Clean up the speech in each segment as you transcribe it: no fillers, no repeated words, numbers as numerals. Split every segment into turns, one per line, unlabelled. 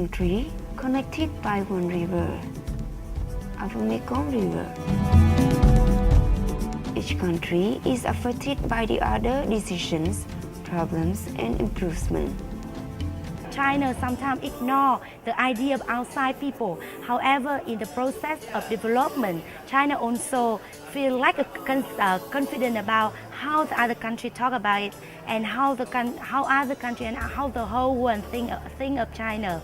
country connected by one river, Upper Mekong River. Each country is affected by the other decisions, problems, and improvement.
China sometimes ignore the idea of outside people. However, in the process of development, China also feel like confident about how the other country talk about it and how other country and how the whole world think of China.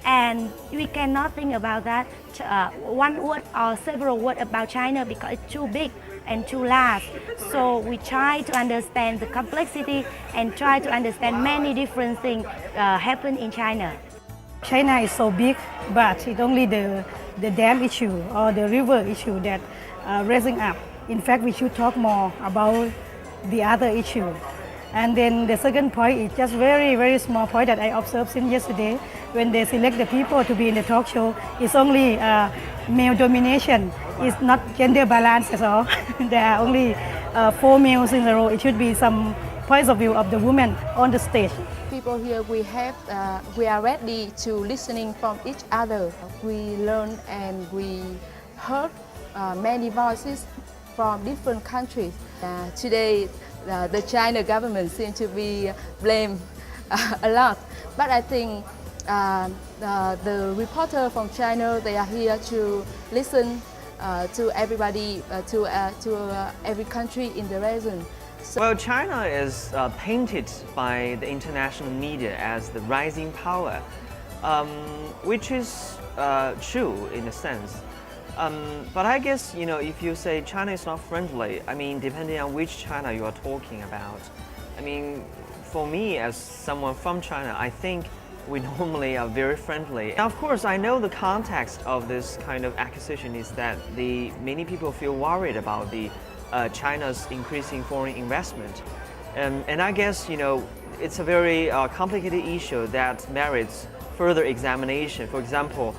And we cannot think about that one word or several words about China because it's too big and too large. So we try to understand the complexity and try to understand many different things happen in China.
China is so big, but it's only the dam issue or the river issue that raising up. In fact, we should talk more about the other issue. And then the second point is just very small point that I observed since yesterday. When they select the people to be in the talk show, it's only male domination. It's not gender balance at all. There are only 4 males in a row. It should be some points of view of the women on the stage.
People here, we are ready to listening from each other. We learn and we heard many voices from different countries. Today, the China government seems to be blamed a lot, but I think the reporter from China, they are here to listen to everybody, to every country in the region.
Well, China is painted by the international media as the rising power, which is true in a sense. But I guess, if you say China is not friendly, I mean, depending on which China you are talking about. I mean, for me, as someone from China, I think we normally are very friendly. Now, of course, I know the context of this kind of accusation is that many people feel worried about China's increasing foreign investment. And I guess, it's a very complicated issue that merits further examination. For example,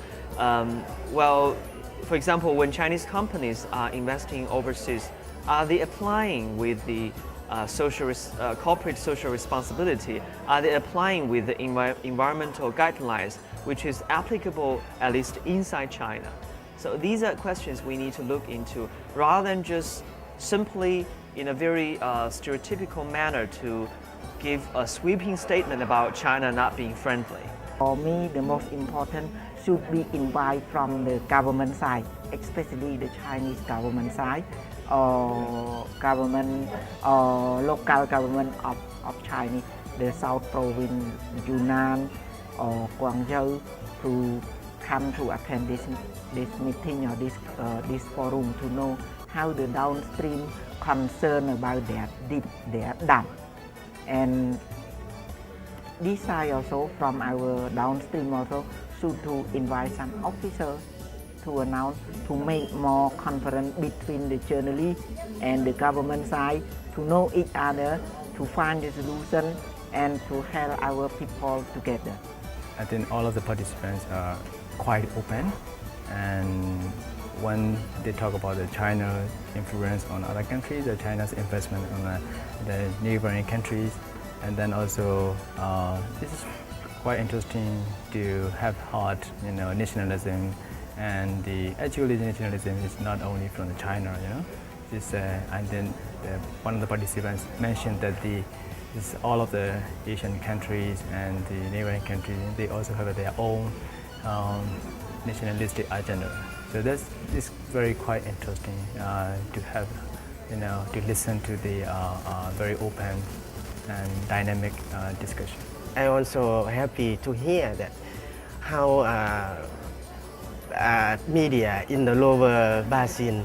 when Chinese companies are investing overseas, are they applying with the corporate social responsibility? Are they applying with the environmental guidelines, which is applicable at least inside China? So these are questions we need to look into, rather than just simply in a very stereotypical manner to give a sweeping statement about China not being friendly.
For me, the most important should be invite from the government side, especially the Chinese government side, or government or local government of China, the South Province, Yunnan or Guangzhou, to come to attend this meeting or this forum to know how the downstream concern about their dam. And this side also, from our downstream also, should to invite some officers to announce, to make more conference between the journalists and the government side, to know each other, to find the solution and to help our people together.
I think all of the participants are quite open, and when they talk about the China influence on other countries, the China's investment on the neighboring countries, and then also this is quite interesting to have heard, nationalism, and actually nationalism is not only from China, and then one of the participants mentioned that all of the Asian countries and the neighboring countries, they also have their own nationalistic agenda. So this is very quite interesting to have, to listen to the very open and dynamic discussion.
I'm also happy to hear that how media in the lower basin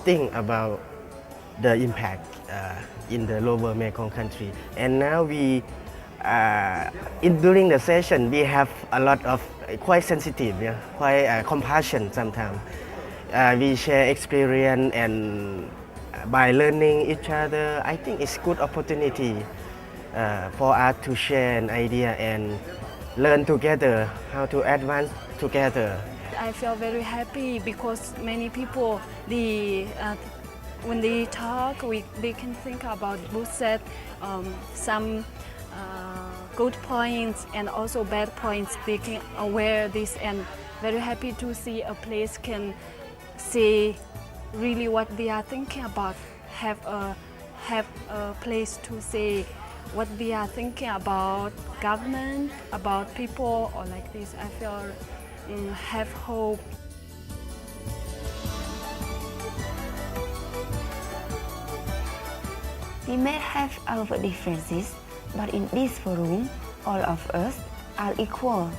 think about the impact in the lower Mekong country. And now during the session, we have a lot of quite sensitive, quite compassion sometimes. We share experience, and by learning each other, I think it's good opportunity for us to share an idea and learn together how to advance together.
I feel very happy because many people, when they talk, they can think about both sides, some good points and also bad points, making aware this, and very happy to see a place can say really what they are thinking about, have a place to say what they are thinking about government, about people, or like this. I feel have hope.
We may have our differences, but in this forum, all of us are equal.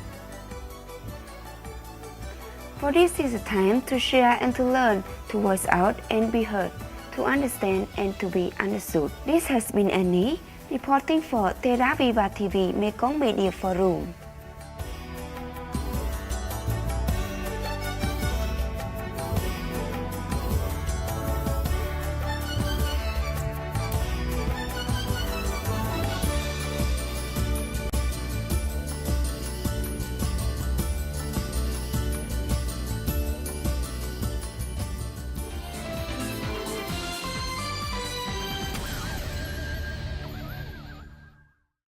For this is a time to share and to learn, to voice out and be heard, to understand and to be understood. This has been Annie, reporting for Tera Viva TV Mekong Media Forum.